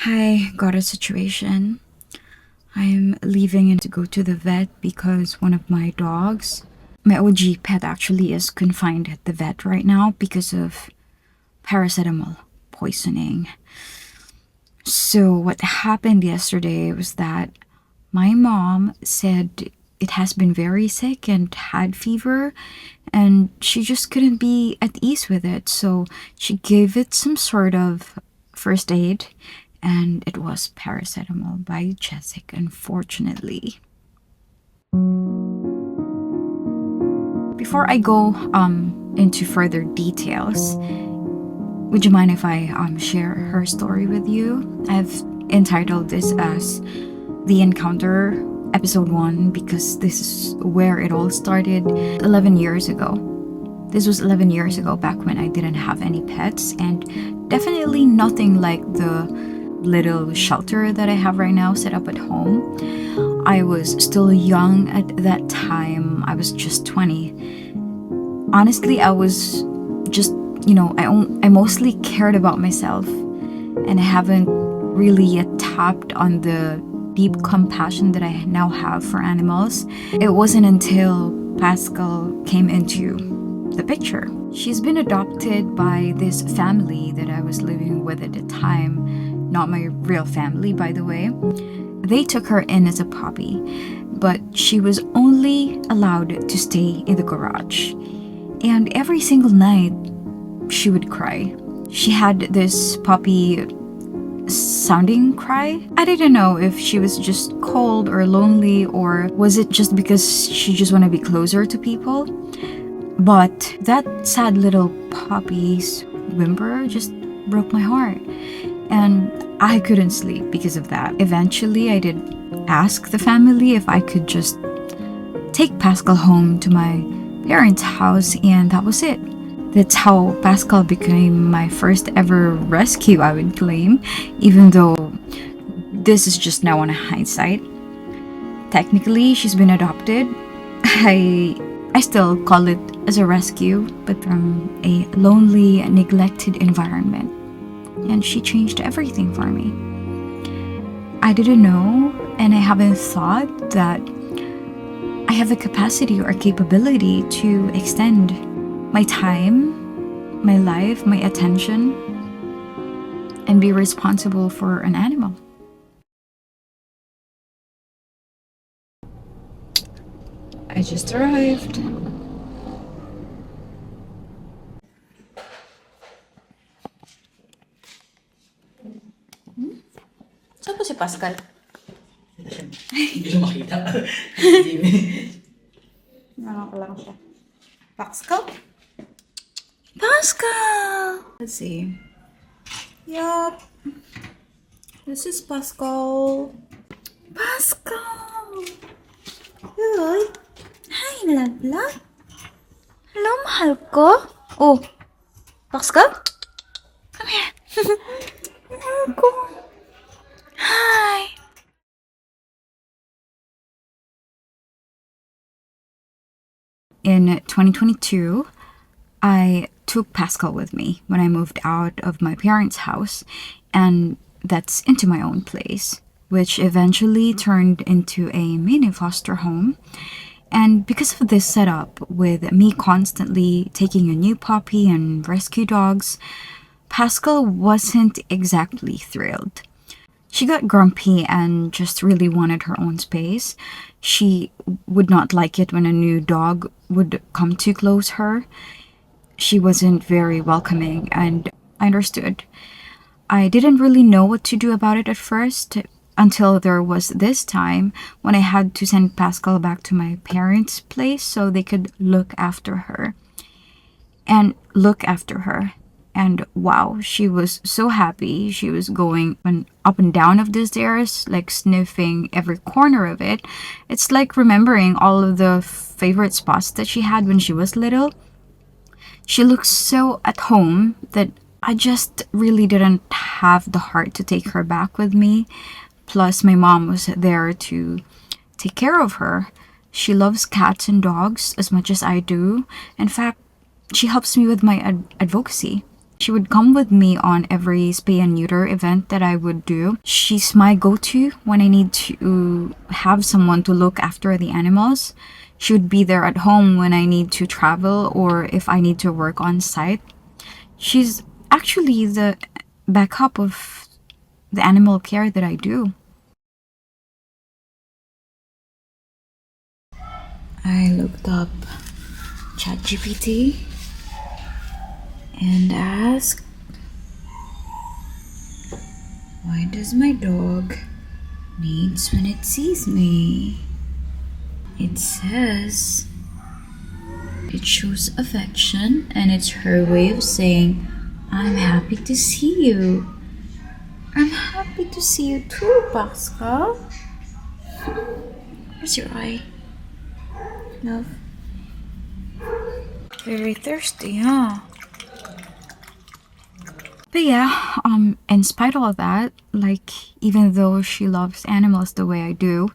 Hi, got a situation. I'm leaving and to go to the vet because one of my dogs, my OG pet, actually is confined at the vet right now because of paracetamol poisoning. So, what happened yesterday was that my mom said it has been very sick and had fever, and she just couldn't be at ease with it. So, she gave it some sort of first aid, and it was paracetamol biogesic, unfortunately. Before I go into further details, would you mind if I share her story with you? I've entitled this as The Encounter Episode 1 because this is where it all started 11 years ago. This was 11 years ago, back when I didn't have any pets, and definitely nothing like the little shelter that I have right now set up at home. I was still young at that time. I was just 20. Honestly, I was just, I mostly cared about myself, and I haven't really yet tapped on the deep compassion that I now have for animals. It wasn't until Pascal came into the picture. She's been adopted by this family that I was living with at the time. Not my real family, by the way. They took her in as a puppy, but she was only allowed to stay in the garage. And every single night, she would cry. She had this puppy sounding cry. I didn't know if she was just cold or lonely, or was it just because she just wanted to be closer to people. But that sad little puppy's whimper just broke my heart, and I couldn't sleep because of that. Eventually, I did ask the family if I could just take Pascal home to my parents' house, and that was it. That's how Pascal became my first ever rescue, I would claim, even though this is just now on a hindsight. Technically, she's been adopted. I still call it as a rescue, but from a lonely, neglected environment. And she changed everything for me. I didn't know, and I haven't thought that I have the capacity or capability to extend my time, my life, my attention, and be responsible for an animal. I just arrived. Saan po si Pascal? Hindi ko makita. Nakaka lang siya. Pascal? Pascal! Let's see. Yup. This is Pascal. Pascal! Uy! Hi, love love. Hello, mahal ko. Oh, Pascal? Come here. Mahal ko. Hi. In 2022, I took Pascal with me when I moved out of my parents' house, and that's into my own place, which eventually turned into a mini foster home. And because of this setup, with me constantly taking a new puppy and rescue dogs, Pascal wasn't exactly thrilled. She got grumpy and just really wanted her own space. She would not like it when a new dog would come too close her. She wasn't very welcoming, and I understood. I didn't really know what to do about it at first until there was this time when I had to send Pascal back to my parents' place so they could look after her. And wow, she was so happy. She was going up and down of the stairs, like sniffing every corner of it. It's like remembering all of the favorite spots that she had when she was little. She looked so at home that I just really didn't have the heart to take her back with me. Plus, my mom was there to take care of her. She loves cats and dogs as much as I do. In fact, she helps me with my advocacy. She would come with me on every spay and neuter event that I would do. She's my go-to when I need to have someone to look after the animals. She would be there at home when I need to travel or if I need to work on site. She's actually the backup of the animal care that I do. I looked up ChatGPT and asked, why does my dog needs when it sees me? It says it shows affection and it's her way of saying, I'm happy to see you. I'm happy to see you too, Pascal. Where's your eye? Love. Very thirsty, huh? But yeah, in spite of all that, like, even though she loves animals the way I do,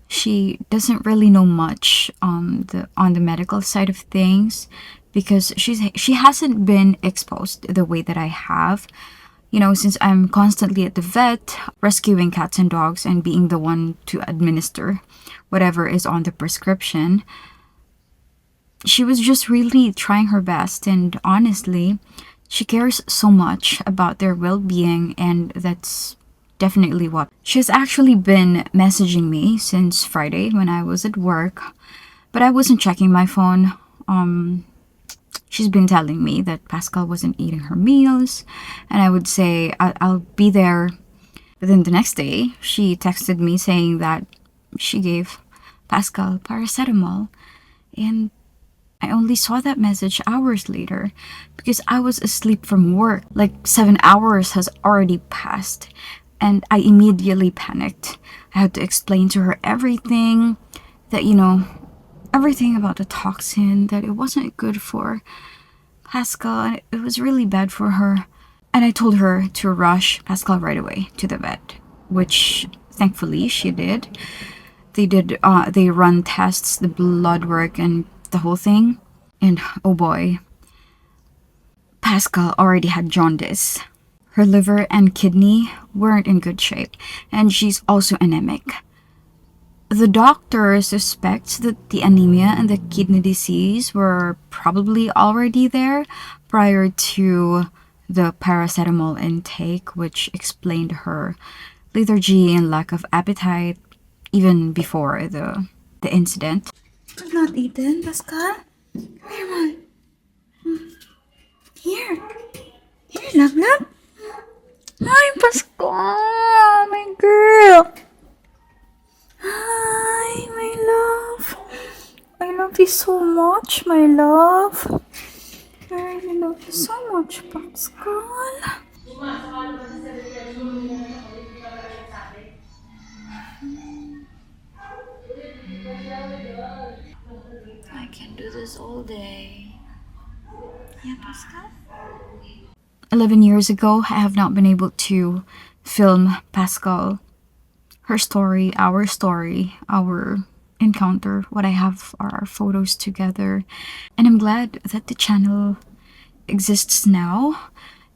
she doesn't really know much on the medical side of things because she hasn't been exposed the way that I have. You know, since I'm constantly at the vet, rescuing cats and dogs and being the one to administer whatever is on the prescription, she was just really trying her best, and honestly, she cares so much about their well-being, and that's definitely what. She's actually been messaging me since Friday when I was at work, but I wasn't checking my phone. She's been telling me that Pascal wasn't eating her meals, and I would say I'll be there. But then the next day, she texted me saying that she gave Pascal paracetamol, and I only saw that message hours later because I was asleep from work. Like 7 hours has already passed, and I immediately panicked. I had to explain to her everything that, everything about the toxin, that it wasn't good for Pascal, and it was really bad for her. And I told her to rush Pascal right away to the vet, which thankfully she did. They run tests, the blood work, and the whole thing. And oh boy, Pascal already had jaundice. Her liver and kidney weren't in good shape, and she's also anemic. The doctor suspects that the anemia and the kidney disease were probably already there prior to the paracetamol intake, which explained her lethargy and lack of appetite even before the incident. I've not eaten, Pascal. Come on. Here. Here, love, love. Hi, Pascal, my girl. Hi, my love. I love you so much, my love. I really love you so much, Pascal. I can do this all day. Yeah, Pascal? 11 years ago, I have not been able to film Pascal, her story, our encounter. What I have are our photos together. And I'm glad that the channel exists now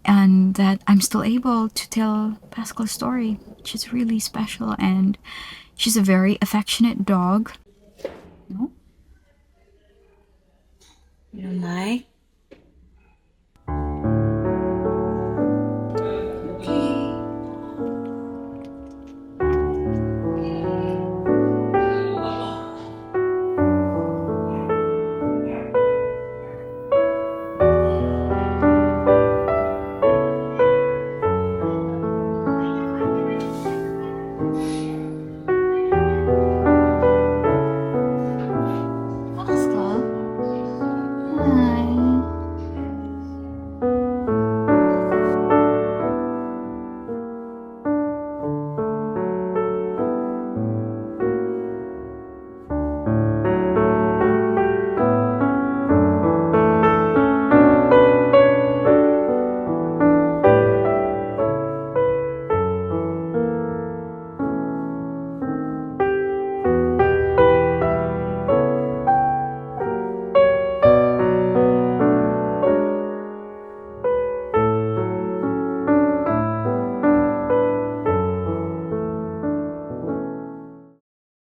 and that I'm still able to tell Pascal's story, which is really special. And she's a very affectionate dog. No? You don't like?